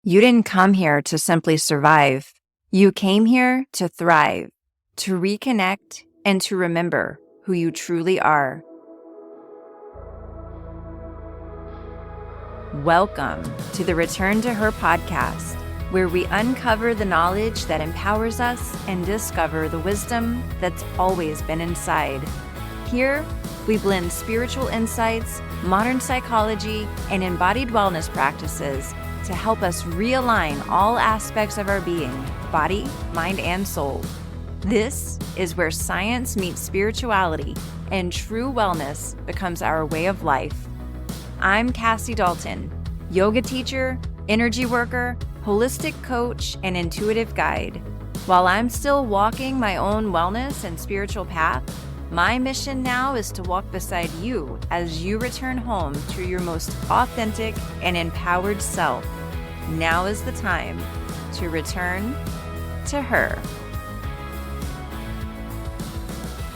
You didn't come here to simply survive. You came here to thrive, to reconnect, and to remember who you truly are. Welcome to the Return to Her podcast, where we uncover the knowledge that empowers us and discover the wisdom that's always been inside. Here, we blend spiritual insights, modern psychology, and embodied wellness practices to help us realign all aspects of our being, body, mind, and soul. This is where science meets spirituality and true wellness becomes our way of life. I'm Cassie Dalton, yoga teacher, energy worker, holistic coach, and intuitive guide. While I'm still walking my own wellness and spiritual path, my mission now is to walk beside you as you return home to your most authentic and empowered self. Now is the time to return to her.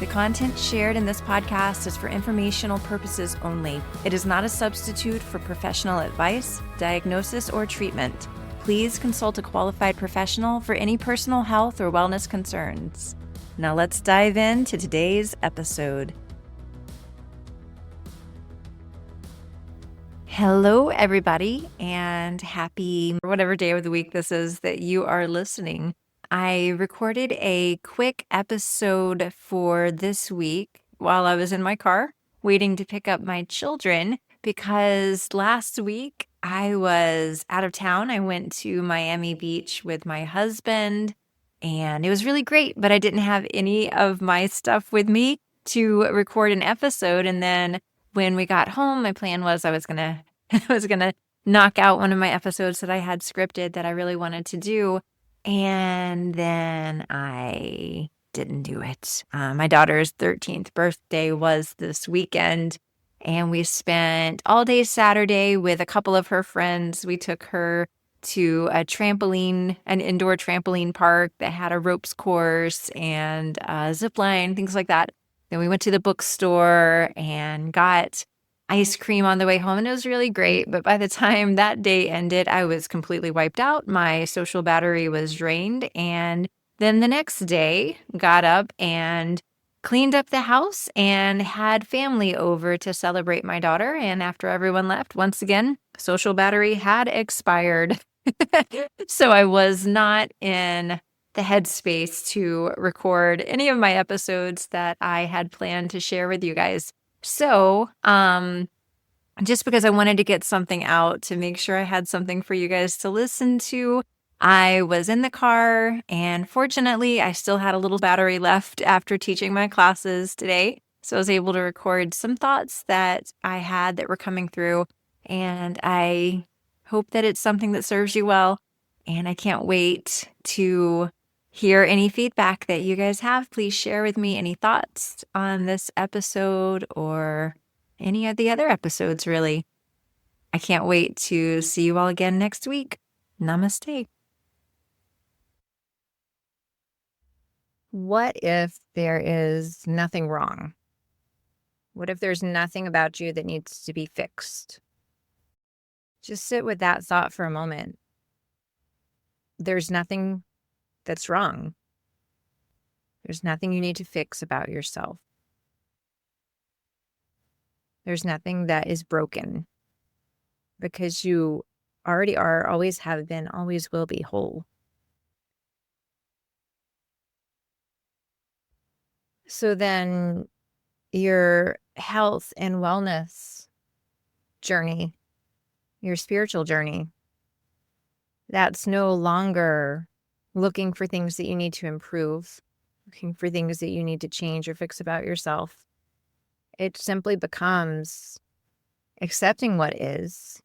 The content shared in this podcast is for informational purposes only. It is not a substitute for professional advice, diagnosis, or treatment. Please consult a qualified professional for any personal health or wellness concerns. Now let's dive into today's episode. Hello, everybody, and happy whatever day of the week this is that you are listening. I recorded a quick episode for this week while I was in my car waiting to pick up my children because last week I was out of town. I went to Miami Beach with my husband and it was really great, but I didn't have any of my stuff with me to record an episode. And then when we got home, my plan was I was gonna knock out one of my episodes that I had scripted that I really wanted to do. And then I didn't do it. My daughter's 13th birthday was this weekend, and we spent all day Saturday with a couple of her friends. We took her to an indoor trampoline park that had a ropes course and a zip line, things like that. Then we went to the bookstore and got ice cream on the way home, and it was really great. But by the time that day ended, I was completely wiped out. My social battery was drained. And then the next day, got up and cleaned up the house and had family over to celebrate my daughter. And after everyone left, once again, social battery had expired. So I was not in the headspace to record any of my episodes that I had planned to share with you guys. So, just because I wanted to get something out to make sure I had something for you guys to listen to, I was in the car, and fortunately, I still had a little battery left after teaching my classes today. So I was able to record some thoughts that I had that were coming through, and I hope that it's something that serves you well. And I can't wait to hear any feedback that you guys have. Please share with me any thoughts on this episode or any of the other episodes, really. I can't wait to see you all again next week. Namaste. What if there is nothing wrong? What if there's nothing about you that needs to be fixed? Just sit with that thought for a moment. There's nothing that's wrong. There's nothing you need to fix about yourself. There's nothing that is broken because you already are, always have been, always will be whole. So then your health and wellness journey, your spiritual journey, that's no longer looking for things that you need to improve, looking for things that you need to change or fix about yourself. It simply becomes accepting what is,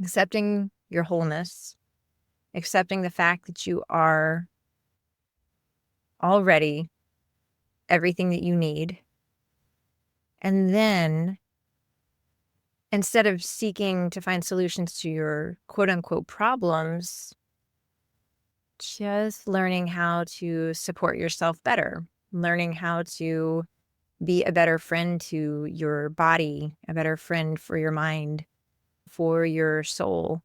accepting your wholeness, accepting the fact that you are already everything that you need. And then instead of seeking to find solutions to your quote unquote problems, just learning how to support yourself better, learning how to be a better friend to your body, a better friend for your mind, for your soul.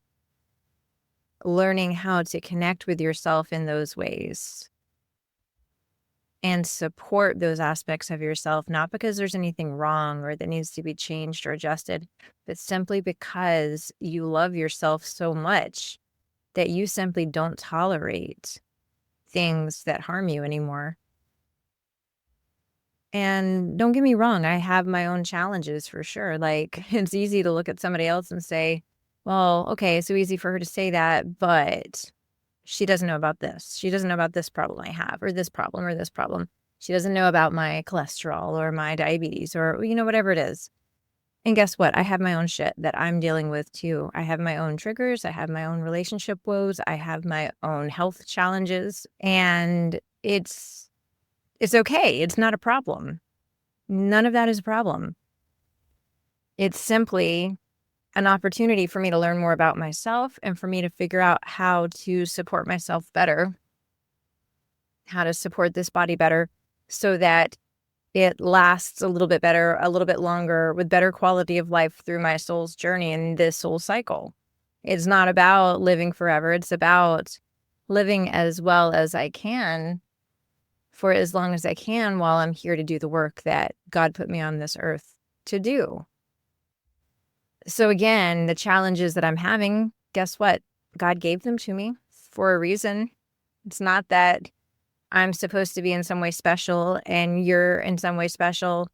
learning how to connect with yourself in those ways and support those aspects of yourself, not because there's anything wrong or that needs to be changed or adjusted, but simply because you love yourself so much that you simply don't tolerate things that harm you anymore. And don't get me wrong, I have my own challenges for sure. Like, it's easy to look at somebody else and say, well, okay, it's so easy for her to say that, but she doesn't know about this. She doesn't know about this problem I have, or this problem, or this problem. She doesn't know about my cholesterol or my diabetes or, whatever it is. And guess what? I have my own shit that I'm dealing with too. I have my own triggers. I have my own relationship woes. I have my own health challenges. And it's okay. It's not a problem. None of that is a problem. It's simply an opportunity for me to learn more about myself and for me to figure out how to support myself better, how to support this body better so that it lasts a little bit better, a little bit longer, with better quality of life through my soul's journey in this soul cycle. It's not about living forever. It's about living as well as I can for as long as I can while I'm here to do the work that God put me on this earth to do. So again, the challenges that I'm having, guess what? God gave them to me for a reason. It's not that I'm supposed to be in some way special and you're in some way special,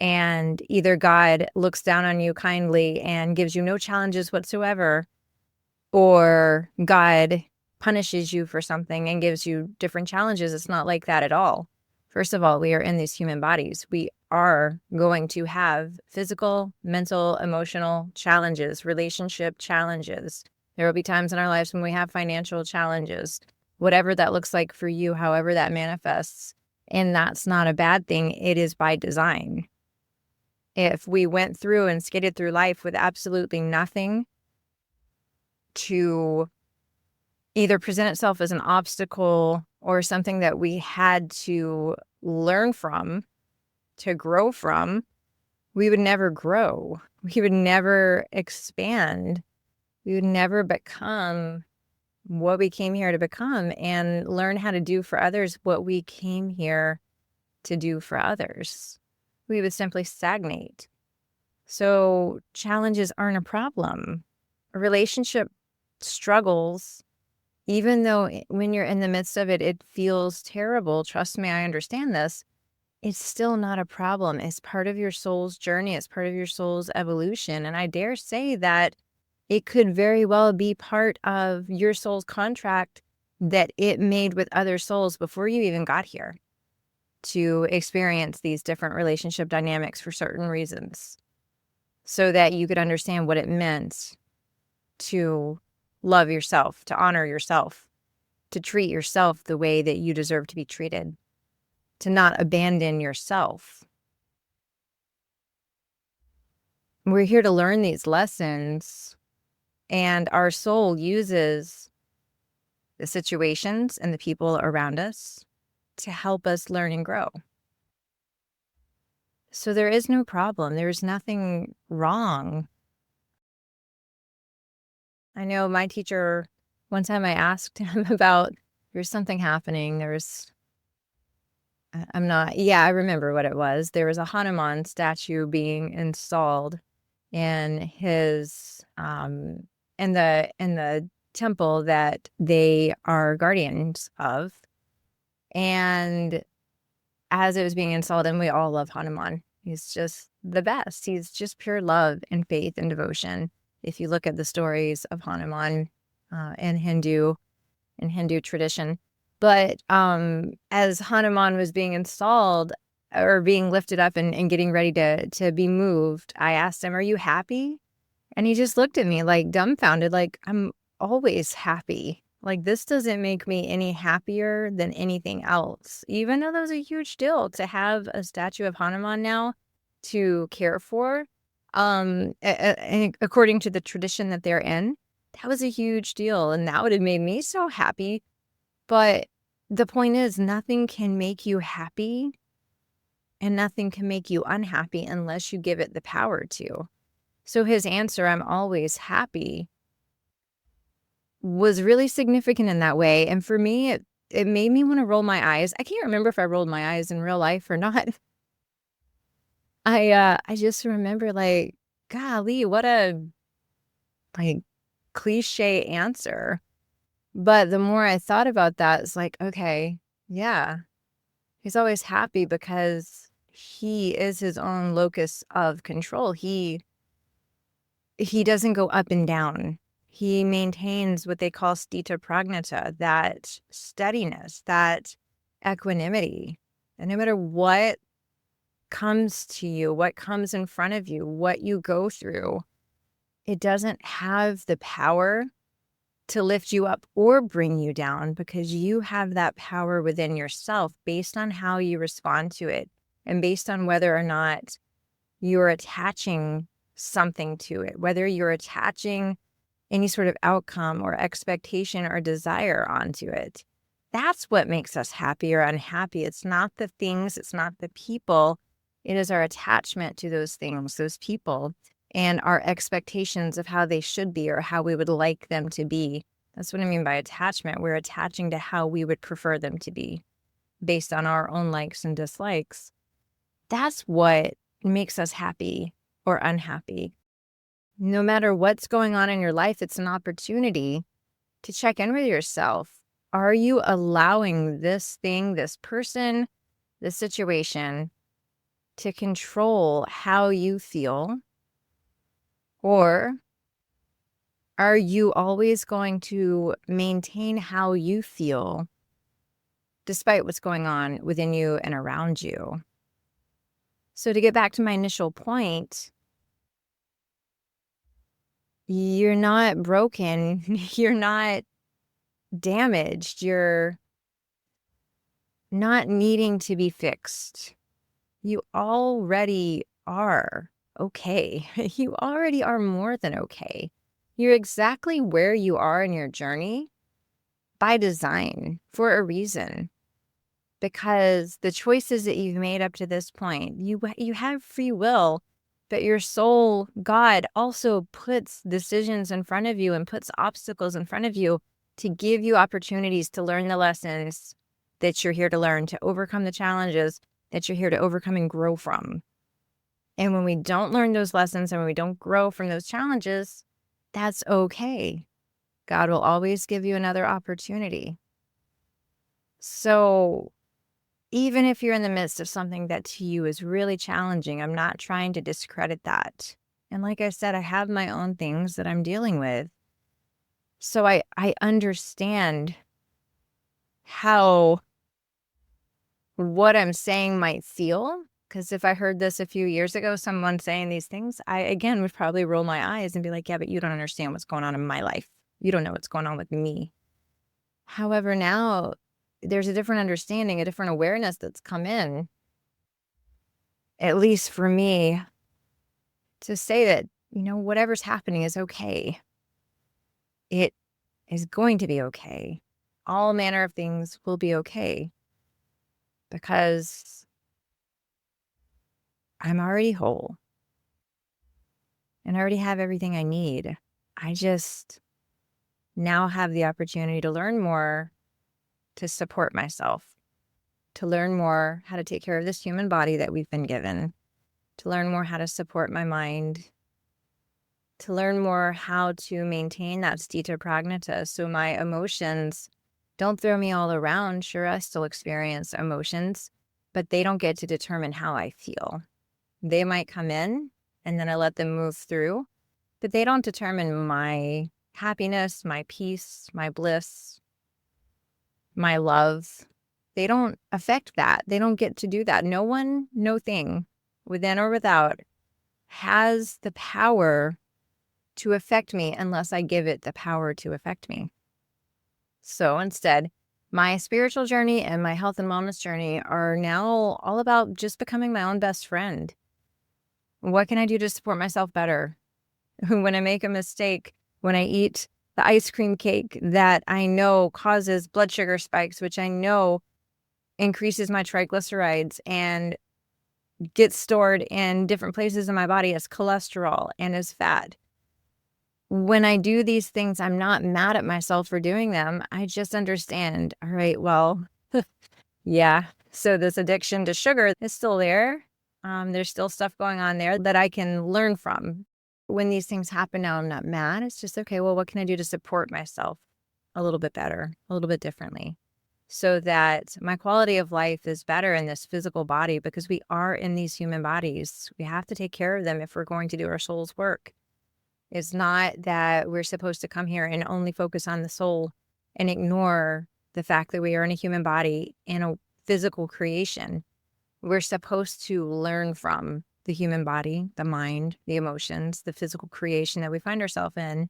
and either God looks down on you kindly and gives you no challenges whatsoever, or God punishes you for something and gives you different challenges. It's not like that at all. First of all, we are in these human bodies. We are going to have physical, mental, emotional challenges, relationship challenges. There will be times in our lives when we have financial challenges, whatever that looks like for you, however that manifests. And that's not a bad thing. It is by design. If we went through and skidded through life with absolutely nothing to either present itself as an obstacle or something that we had to learn from, to grow from, we would never grow. We would never expand. We would never become what we came here to become and learn how to do for others what we came here to do for others. We would simply stagnate. So challenges aren't a problem. Relationship struggles, even though when you're in the midst of it, it feels terrible. Trust me, I understand this. It's still not a problem. It's part of your soul's journey. It's part of your soul's evolution. And I dare say that it could very well be part of your soul's contract that it made with other souls before you even got here to experience these different relationship dynamics for certain reasons, so that you could understand what it meant to love yourself, to honor yourself, to treat yourself the way that you deserve to be treated, to not abandon yourself. We're here to learn these lessons, and our soul uses the situations and the people around us to help us learn and grow. So there is no problem. There's nothing wrong. I know my teacher, one time I asked him about, there's something happening. I remember what it was. There was a Hanuman statue being installed in his, in the temple that they are guardians of. And as it was being installed, and we all love Hanuman. He's just the best. He's just pure love and faith and devotion. If you look at the stories of Hanuman in Hindu tradition. But as Hanuman was being installed or being lifted up and getting ready to be moved, I asked him, "Are you happy?" And he just looked at me like dumbfounded, like, "I'm always happy. Like, this doesn't make me any happier than anything else." Even though that was a huge deal to have a statue of Hanuman now to care for, according to the tradition that they're in, that was a huge deal. And that would have made me so happy. But the point is, nothing can make you happy and nothing can make you unhappy unless you give it the power to. So his answer, "I'm always happy," was really significant in that way. And for me, it made me want to roll my eyes. I can't remember if I rolled my eyes in real life or not. I just remember like, golly, what a like cliche answer. But the more I thought about that, it's like, okay, yeah, he's always happy because he is his own locus of control. He doesn't go up and down. He maintains what they call stita pragnata, that steadiness, that equanimity. And no matter what comes to you, what comes in front of you, what you go through, it doesn't have the power to lift you up or bring you down, because you have that power within yourself based on how you respond to it and based on whether or not you're attaching something to it, whether you're attaching any sort of outcome or expectation or desire onto it. That's what makes us happy or unhappy. It's not the things, it's not the people. It is our attachment to those things, those people, and our expectations of how they should be or how we would like them to be. That's what I mean by attachment. We're attaching to how we would prefer them to be based on our own likes and dislikes. That's what makes us happy or unhappy. No matter what's going on in your life, it's an opportunity to check in with yourself. Are you allowing this thing, this person, this situation to control how you feel? Or are you always going to maintain how you feel despite what's going on within you and around you? So to get back to my initial point, you're not broken, you're not damaged, you're not needing to be fixed. You already are okay. You already are more than okay. You're exactly where you are in your journey by design for a reason. Because the choices that you've made up to this point, you have free will, but your soul, God, also puts decisions in front of you and puts obstacles in front of you to give you opportunities to learn the lessons that you're here to learn, to overcome the challenges that you're here to overcome and grow from. And when we don't learn those lessons and when we don't grow from those challenges, that's okay. God will always give you another opportunity. So even if you're in the midst of something that to you is really challenging, I'm not trying to discredit that. And like I said, I have my own things that I'm dealing with. So I understand how what I'm saying might feel. Because if I heard this a few years ago, someone saying these things, I, again, would probably roll my eyes and be like, yeah, but you don't understand what's going on in my life. You don't know what's going on with me. However, now there's a different understanding, a different awareness that's come in, at least for me, to say that, whatever's happening is okay. It is going to be okay. All manner of things will be okay because I'm already whole and I already have everything I need. I just now have the opportunity to learn more, to support myself, to learn more how to take care of this human body that we've been given, to learn more how to support my mind, to learn more how to maintain that stita pragnata so my emotions don't throw me all around. Sure, I still experience emotions, but they don't get to determine how I feel. They might come in and then I let them move through, but they don't determine my happiness, my peace, my bliss, my love. They don't affect that. They don't get to do that. No one, no thing, within or without, has the power to affect me unless I give it the power to affect me. So instead, my spiritual journey and my health and wellness journey are now all about just becoming my own best friend. What can I do to support myself better? When I make a mistake, when I eat the ice cream cake that I know causes blood sugar spikes, which I know increases my triglycerides and gets stored in different places in my body as cholesterol and as fat. when I do these things, I'm not mad at myself for doing them. I just understand, all right, well, yeah. So this addiction to sugar is still there. There's still stuff going on there that I can learn from. When these things happen now, I'm not mad. It's just, okay, well, what can I do to support myself a little bit better, a little bit differently, so that my quality of life is better in this physical body, because we are in these human bodies. We have to take care of them if we're going to do our soul's work. It's not that we're supposed to come here and only focus on the soul and ignore the fact that we are in a human body in a physical creation. We're supposed to learn from the human body, the mind, the emotions, the physical creation that we find ourselves in,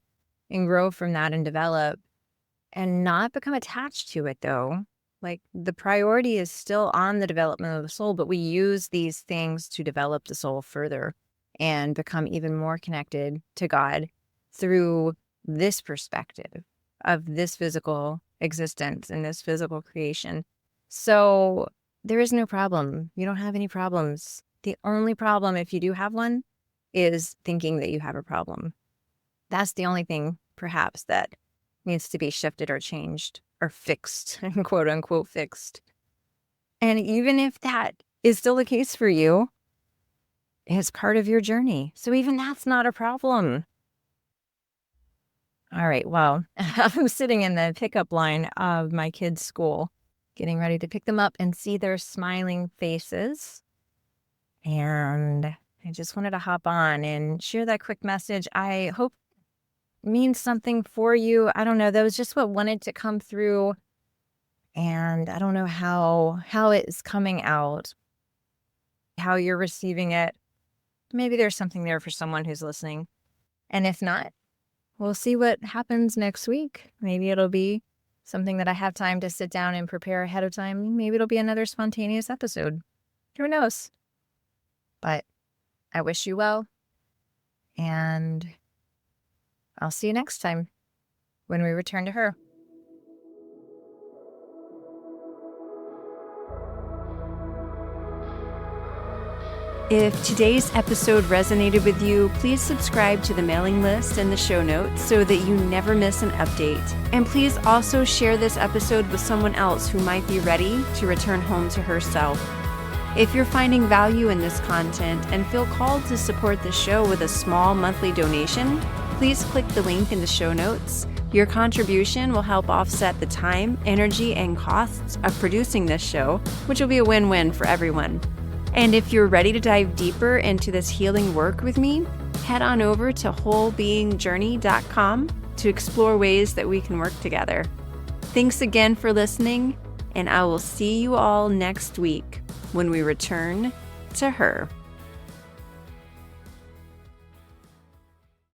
and grow from that and develop, and not become attached to it, though. Like, the priority is still on the development of the soul, but we use these things to develop the soul further and become even more connected to God through this perspective of this physical existence and this physical creation. So there is no problem. You don't have any problems. The only problem, if you do have one, is thinking that you have a problem. That's the only thing, perhaps, that needs to be shifted or changed or fixed, quote unquote fixed. And even if that is still the case for you, it's part of your journey. So even that's not a problem. All right, well, I'm sitting in the pickup line of my kids' school, getting ready to pick them up and see their smiling faces. And I just wanted to hop on and share that quick message. I hope it means something for you. I don't know. That was just what wanted to come through. And I don't know how it's coming out, how you're receiving it. Maybe there's something there for someone who's listening. And if not, we'll see what happens next week. Maybe it'll be something that I have time to sit down and prepare ahead of time. Maybe it'll be another spontaneous episode. Who knows? But I wish you well. And I'll see you next time when we return to her. If today's episode resonated with you, please subscribe to the mailing list and the show notes so that you never miss an update. And please also share this episode with someone else who might be ready to return home to herself. If you're finding value in this content and feel called to support the show with a small monthly donation, please click the link in the show notes. Your contribution will help offset the time, energy, and costs of producing this show, which will be a win-win for everyone. And if you're ready to dive deeper into this healing work with me, head on over to wholebeingjourney.com to explore ways that we can work together. Thanks again for listening, and I will see you all next week when we return to her.